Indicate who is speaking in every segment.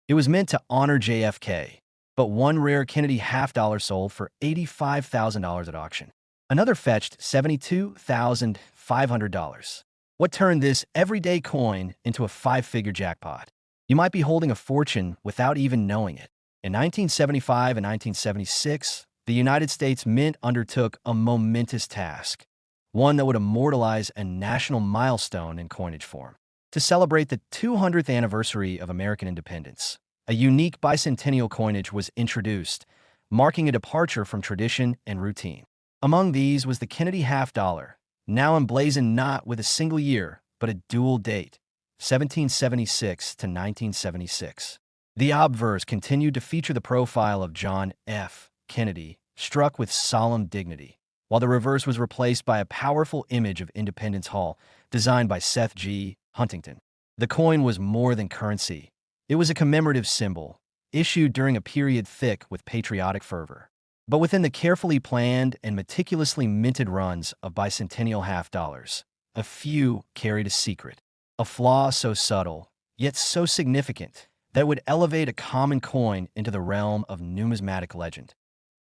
Speaker 1: It was meant to honor JFK, but one rare Kennedy half-dollar sold for $85,000 at auction. Another fetched $72,500. What turned this everyday coin into a five-figure jackpot? You might be holding a fortune without even knowing it. In 1975 and 1976, the United States Mint undertook a momentous task, one that would immortalize a national milestone in coinage form. To celebrate the 200th anniversary of American independence, a unique bicentennial coinage was introduced, marking a departure from tradition and routine. Among these was the Kennedy half-dollar, now emblazoned not with a single year, but a dual date, 1776 to 1976. The Obverse continued to feature the profile of John F. Kennedy, struck with solemn dignity, while the reverse was replaced by a powerful image of Independence Hall, designed by Seth G. Huntington. The coin was more than currency. It was a commemorative symbol, issued during a period thick with patriotic fervor. But within the carefully planned and meticulously minted runs of bicentennial half-dollars, a few carried a secret, a flaw so subtle, yet so significant, that would elevate a common coin into the realm of numismatic legend.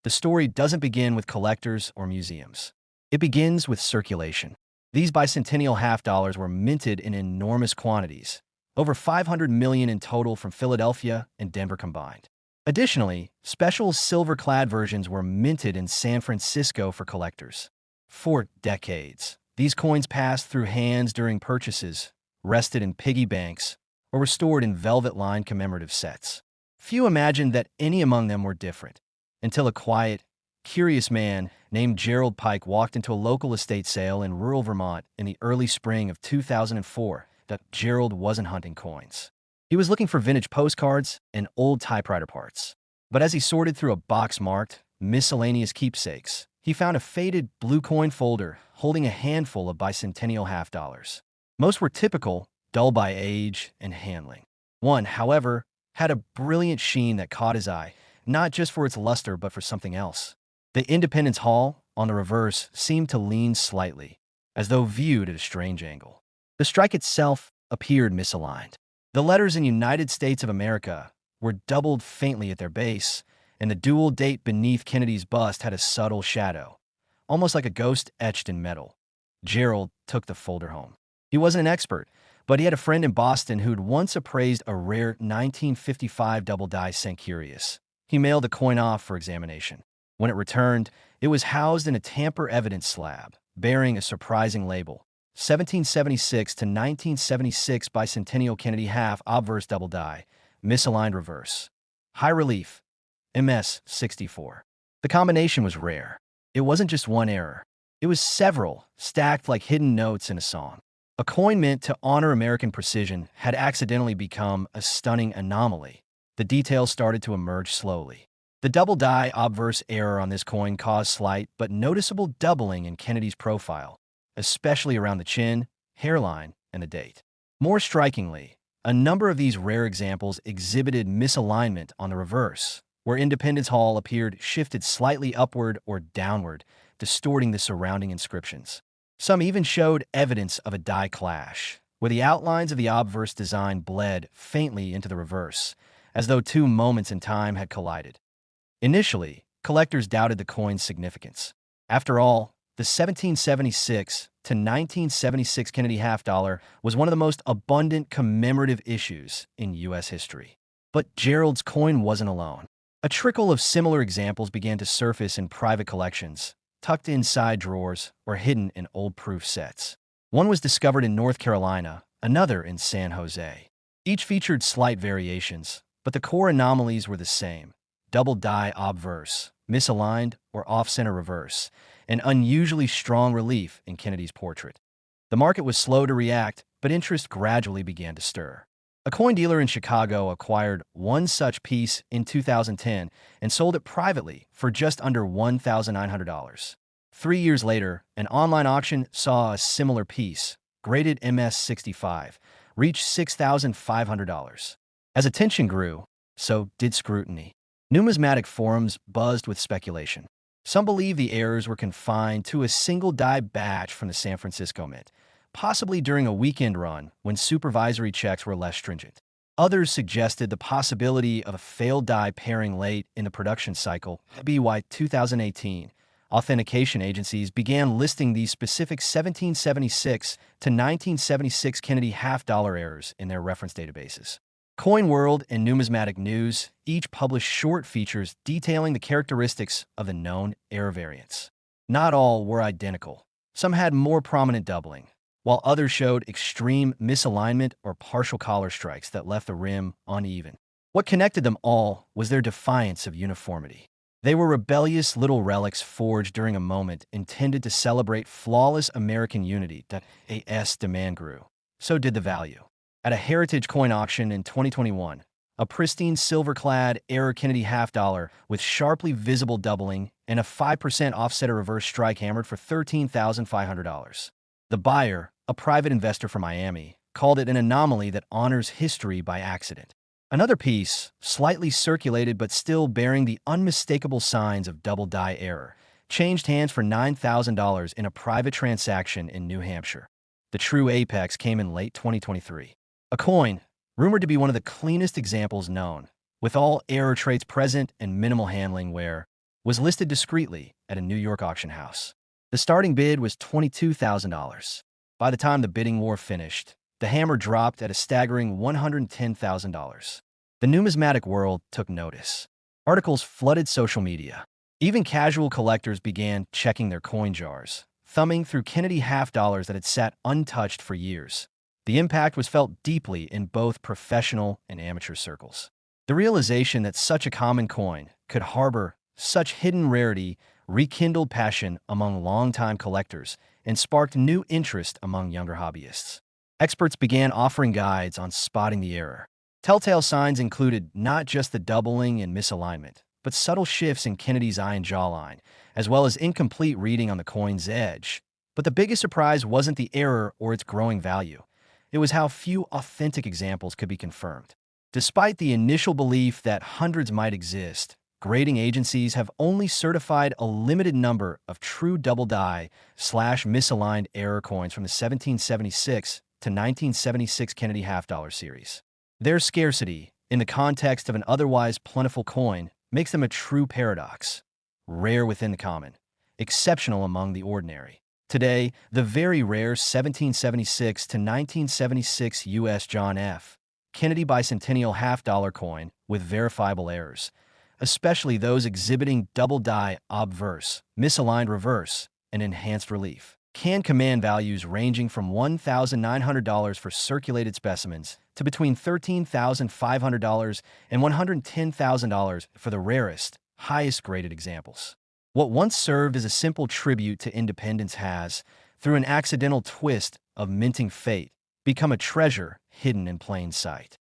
Speaker 1: The story doesn't begin with collectors or museums. It begins with circulation. These bicentennial half-dollars were minted in enormous quantities, over 500 million in total from Philadelphia and Denver combined. Additionally, special silver-clad versions were minted in San Francisco for collectors. For decades, these coins passed through hands during purchases, rested in piggy banks, or were stored in velvet-lined commemorative sets. Few imagined that any among them were different, until a quiet, curious man named Gerald Pike walked into a local estate sale in rural Vermont in the early spring of 2004. That Gerald wasn't hunting coins. He was looking for vintage postcards and old typewriter parts. But as he sorted through a box marked miscellaneous keepsakes, he found a faded blue coin folder holding a handful of bicentennial half-dollars. Most were typical, dull by age and handling. One, however, had a brilliant sheen that caught his eye, not just for its luster but for something else. The Independence Hall, on the reverse, seemed to lean slightly, as though viewed at a strange angle. The strike itself appeared misaligned. The letters in United States of America were doubled faintly at their base, and the dual date beneath Kennedy's bust had a subtle shadow, almost like a ghost etched in metal. Gerald took the folder home. He wasn't an expert, but he had a friend in Boston who'd once appraised a rare 1955 double die Centurious. He mailed the coin off for examination. When it returned, it was housed in a tamper evidence slab, bearing a surprising label, 1776 to 1976 bicentennial Kennedy half obverse double die, misaligned reverse. High relief, MS 64. The combination was rare. It wasn't just one error. It was several, stacked like hidden notes in a song. A coin meant to honor American precision had accidentally become a stunning anomaly. The details started to emerge slowly. The double die obverse error on this coin caused slight but noticeable doubling in Kennedy's profile, especially around the chin, hairline, and the date. More strikingly, a number of these rare examples exhibited misalignment on the reverse, where Independence Hall appeared shifted slightly upward or downward, distorting the surrounding inscriptions. Some even showed evidence of a die clash, where the outlines of the obverse design bled faintly into the reverse, as though two moments in time had collided. Initially, collectors doubted the coin's significance. After all, the 1776 to 1976 Kennedy half-dollar was one of the most abundant commemorative issues in U.S. history. But Gerald's coin wasn't alone. A trickle of similar examples began to surface in private collections, tucked inside drawers or hidden in old proof sets. One was discovered in North Carolina, another in San Jose. Each featured slight variations, but the core anomalies were the same: double die obverse, misaligned or off-center reverse, and unusually strong relief in Kennedy's portrait. The market was slow to react, but interest gradually began to stir. A coin dealer in Chicago acquired one such piece in 2010 and sold it privately for just under $1,900. 3 years later, an online auction saw a similar piece, graded MS-65, reach $6,500. As attention grew, so did scrutiny. Numismatic forums buzzed with speculation. Some believe the errors were confined to a single die batch from the San Francisco Mint, possibly during a weekend run when supervisory checks were less stringent. Others suggested the possibility of a failed die pairing late in the production cycle. By 2018, authentication agencies began listing these specific 1776 to 1976 Kennedy half-dollar errors in their reference databases. Coin World and Numismatic News each published short features detailing the characteristics of the known error variants. Not all were identical. Some had more prominent doubling, while others showed extreme misalignment or partial collar strikes that left the rim uneven. What connected them all was their defiance of uniformity. They were rebellious little relics forged during a moment intended to celebrate flawless American unity. As demand grew, so did the value. At a heritage coin auction in 2021, a pristine silver-clad error Kennedy half-dollar with sharply visible doubling and a 5% offset or reverse strike hammered for $13,500. The buyer, a private investor from Miami, called it an anomaly that honors history by accident. Another piece, slightly circulated but still bearing the unmistakable signs of double die error, changed hands for $9,000 in a private transaction in New Hampshire. The true apex came in late 2023. A coin, rumored to be one of the cleanest examples known, with all error traits present and minimal handling wear, was listed discreetly at a New York auction house. The starting bid was $22,000. By the time the bidding war finished, the hammer dropped at a staggering $110,000. The numismatic world took notice. Articles flooded social media. Even casual collectors began checking their coin jars, thumbing through Kennedy half-dollars that had sat untouched for years. The impact was felt deeply in both professional and amateur circles. The realization that such a common coin could harbor such hidden rarity rekindled passion among longtime collectors and sparked new interest among younger hobbyists. Experts began offering guides on spotting the error. Telltale signs included not just the doubling and misalignment, but subtle shifts in Kennedy's eye and jawline, as well as incomplete reading on the coin's edge. But the biggest surprise wasn't the error or its growing value. It was how few authentic examples could be confirmed. Despite the initial belief that hundreds might exist, grading agencies have only certified a limited number of true double die/misaligned error coins from the 1776 to 1976 Kennedy half-dollar series. Their scarcity, in the context of an otherwise plentiful coin, makes them a true paradox. Rare within the common, exceptional among the ordinary. Today, the very rare 1776 to 1976 U.S. John F. Kennedy bicentennial half-dollar coin with verifiable errors, especially those exhibiting double die obverse, misaligned reverse, and enhanced relief, can command values ranging from $1,900 for circulated specimens to between $13,500 and $110,000 for the rarest, highest-graded examples. What once served as a simple tribute to independence has, through an accidental twist of minting fate, become a treasure hidden in plain sight.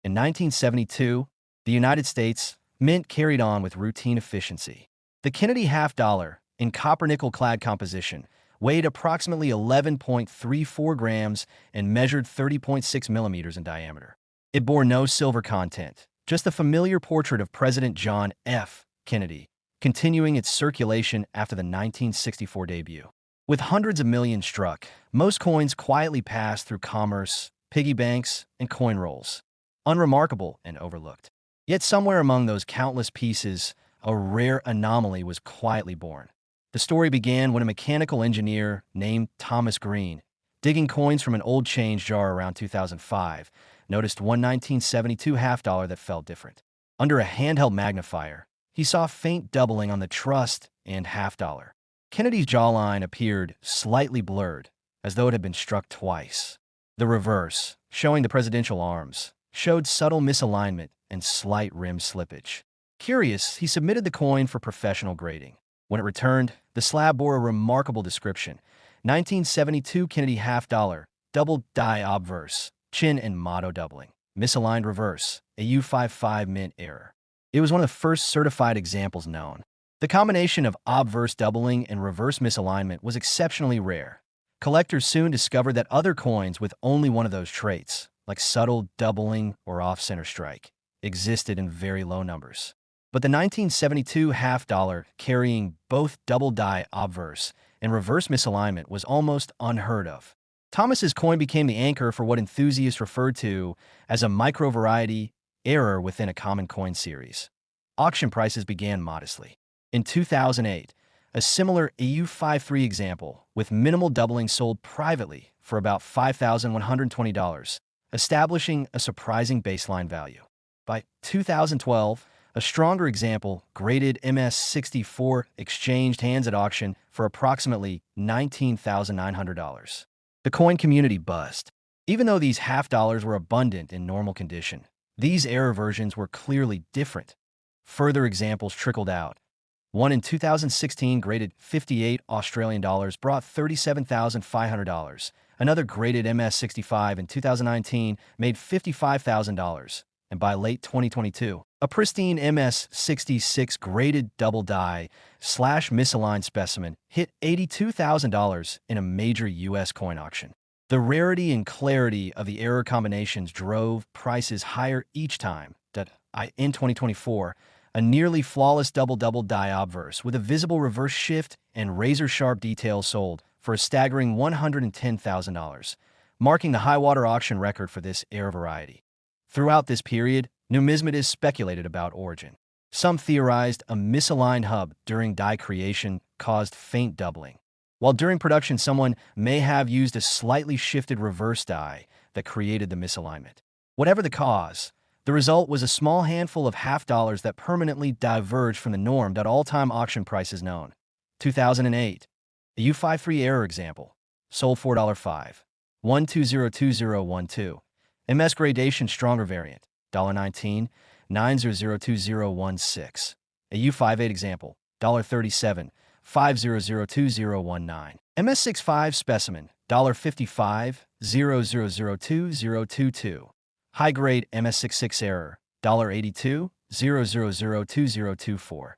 Speaker 1: In 1972, the United States Mint carried on with routine efficiency. The Kennedy half-dollar, in copper-nickel-clad composition, weighed approximately 11.34 grams and measured 30.6 millimeters in diameter. It bore no silver content, just the familiar portrait of President John F. Kennedy, continuing its circulation after the 1964 debut. With hundreds of millions struck, most coins quietly passed through commerce, piggy banks, and coin rolls, unremarkable and overlooked. Yet somewhere among those countless pieces, a rare anomaly was quietly born. The story began when a mechanical engineer named Thomas Green, digging coins from an old change jar around 2005, noticed one 1972 half-dollar that felt different. Under a handheld magnifier, he saw faint doubling on the trust and half-dollar. Kennedy's jawline appeared slightly blurred, as though it had been struck twice. The reverse, showing the presidential arms, showed subtle misalignment and slight rim slippage. Curious, he submitted the coin for professional grading. When it returned, the slab bore a remarkable description: 1972 Kennedy half-dollar, double die obverse, chin and motto doubling, misaligned reverse, a U55 mint error. It was one of the first certified examples known. The combination of obverse doubling and reverse misalignment was exceptionally rare. Collectors soon discovered that other coins with only one of those traits, like subtle doubling or off-center strike, existed in very low numbers. But the 1972 half-dollar carrying both double die obverse and reverse misalignment was almost unheard of. Thomas's coin became the anchor for what enthusiasts referred to as a micro-variety error within a common coin series. Auction prices began modestly. In 2008, a similar EU53 example with minimal doubling sold privately for about $5,120, establishing a surprising baseline value. By 2012, a stronger example, graded MS64, exchanged hands at auction for approximately $19,900. The coin community buzzed. Even though these half dollars were abundant in normal condition, these error versions were clearly different. Further examples trickled out. One in 2016 graded 58 Australian dollars brought $37,500. Another graded MS65 in 2019 made $55,000. And by late 2022, a pristine MS66 graded double die / misaligned specimen hit $82,000 in a major U.S. coin auction. The rarity and clarity of the error combinations drove prices higher each time. In 2024, a nearly flawless double-double Die Obverse with a visible reverse shift and razor-sharp details sold for a staggering $110,000, marking the high-water auction record for this error variety. Throughout this period, numismatists speculated about origin. Some theorized a misaligned hub during die creation caused faint doubling, while during production someone may have used a slightly shifted reverse die that created the misalignment. Whatever the cause, the result was a small handful of half dollars that permanently diverged from the norm that all-time auction prices known. 2008, a U53 error example, sold $4.5. 12002012. MS gradation stronger variant, $19, 90020016. A U58 example, $37, 50020019. MS65 specimen, $55, 00020022. High-grade MS66 error, $82, 00020024.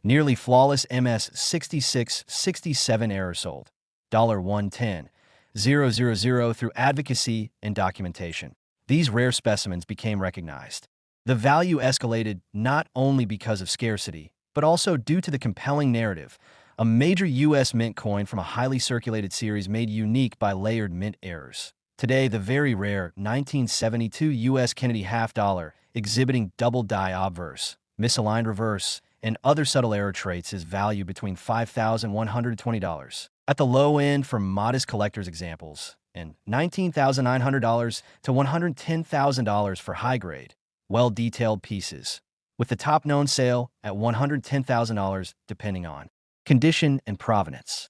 Speaker 1: Nearly flawless MS66-67 error sold, $110, 000 through advocacy and documentation. These rare specimens became recognized. The value escalated not only because of scarcity, but also due to the compelling narrative, a major U.S. mint coin from a highly circulated series made unique by layered mint errors. Today, the very rare 1972 U.S. Kennedy half dollar, exhibiting double die obverse, misaligned reverse, and other subtle error traits is valued between $5,120 at the low end for modest collector's examples, and $19,900 to $110,000 for high-grade, well-detailed pieces, with the top-known sale at $110,000 depending on condition and provenance.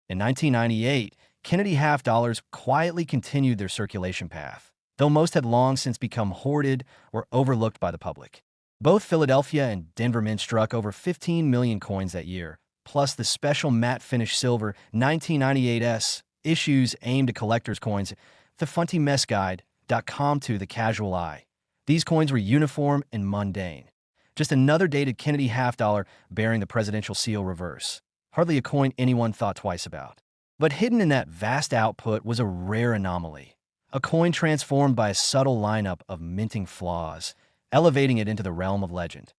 Speaker 1: In 1998, Kennedy half dollars quietly continued their circulation path, though most had long since become hoarded or overlooked by the public. Both Philadelphia and Denver Mint struck over 15 million coins that year, plus the special matte finish silver 1998S issues aimed at collectors' coins, thefuntymessguide.com to the casual eye. These coins were uniform and mundane. Just another dated Kennedy half dollar bearing the presidential seal reverse. Hardly a coin anyone thought twice about. But hidden in that vast output was a rare anomaly. A coin transformed by a subtle lineup of minting flaws, elevating it into the realm of legend.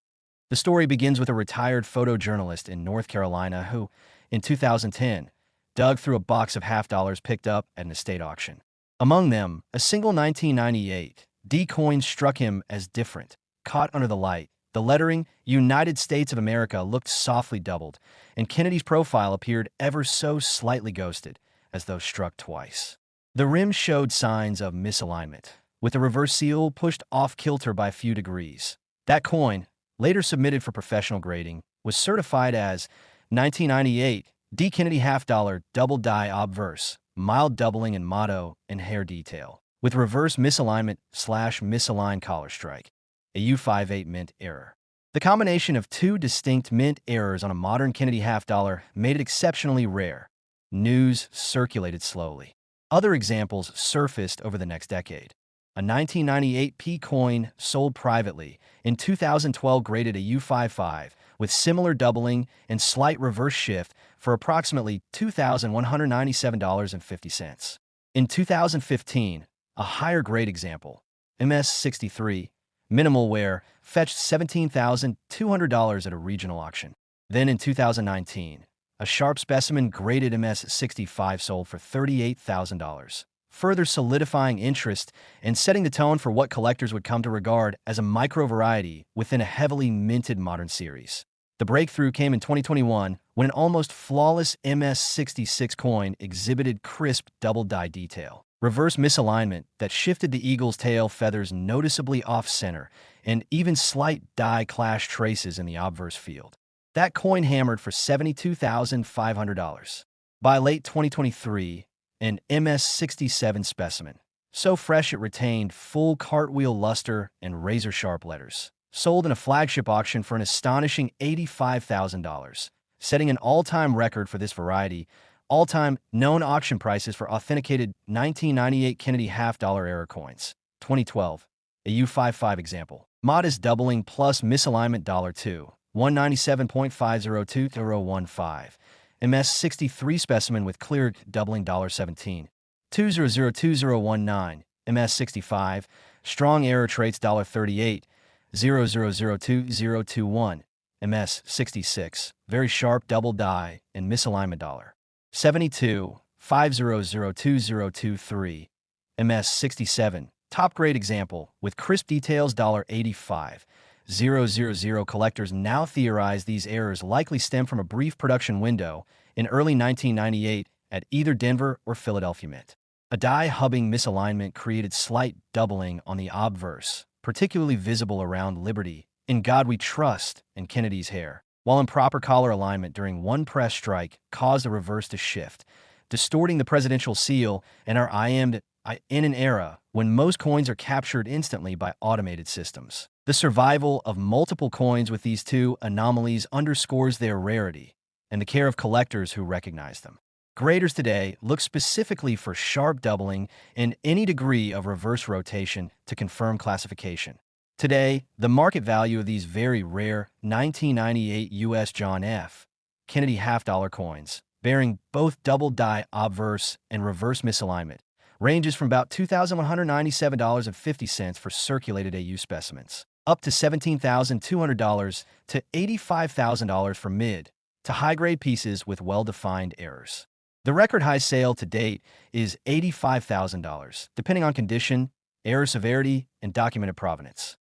Speaker 1: The story begins with a retired photojournalist in North Carolina who, in 2010, dug through a box of half dollars picked up at an estate auction. Among them, a single 1998 D coin struck him as different. Caught under the light, the lettering United States of America looked softly doubled, and Kennedy's profile appeared ever so slightly ghosted, as though struck twice. The rim showed signs of misalignment, with the reverse seal pushed off-kilter by a few degrees. That coin, later submitted for professional grading, was certified as 1998 D Kennedy half dollar double die obverse, mild doubling in motto and hair detail, with reverse misalignment / misaligned collar strike, a U58 mint error. The combination of two distinct mint errors on a modern Kennedy half dollar made it exceptionally rare. News circulated slowly. Other examples surfaced over the next decade. A 1998 P coin sold privately in 2012 graded a U55 with similar doubling and slight reverse shift for approximately $2,197.50. In 2015, a higher grade example, MS63, minimal wear, fetched $17,200 at a regional auction. Then in 2019, A sharp specimen graded MS-65 sold for $38,000, further solidifying interest and setting the tone for what collectors would come to regard as a micro-variety within a heavily minted modern series. The breakthrough came in 2021 when an almost flawless MS-66 coin exhibited crisp double-die detail, reverse misalignment that shifted the eagle's tail feathers noticeably off-center, and even slight die clash traces in the obverse field. That coin hammered for $72,500. By late 2023, an MS-67 specimen, so fresh it retained full cartwheel luster and razor-sharp letters, sold in a flagship auction for an astonishing $85,000, setting an all-time record for this variety. All-time known auction prices for authenticated 1998 Kennedy half-dollar error coins. 2012, a U55 example. Modest doubling plus misalignment $2. 197.502-015. MS-63 specimen with clear doubling $17. 2002019. MS-65. Strong error traits $38. 0002021. MS-66. Very sharp double die and misalignment $72. 5002023. MS-67. Top grade example with crisp details $85. 000. Collectors now theorize these errors likely stem from a brief production window in early 1998 at either Denver or Philadelphia Mint. A die hubbing misalignment created slight doubling on the obverse, particularly visible around Liberty, In God We Trust, and Kennedy's hair, while improper collar alignment during one press strike caused the reverse to shift, distorting the presidential seal and our IM'd in an era when most coins are captured instantly by automated systems. The survival of multiple coins with these two anomalies underscores their rarity and the care of collectors who recognize them. Graders today look specifically for sharp doubling and any degree of reverse rotation to confirm classification. Today, the market value of these very rare 1998 U.S. John F. Kennedy half-dollar coins, bearing both double die obverse and reverse misalignment, ranges from about $2,197.50 for circulated AU specimens, up to $17,200 to $85,000 for mid to high-grade pieces with well-defined errors. The record high sale to date is $85,000, depending on condition, error severity, and documented provenance.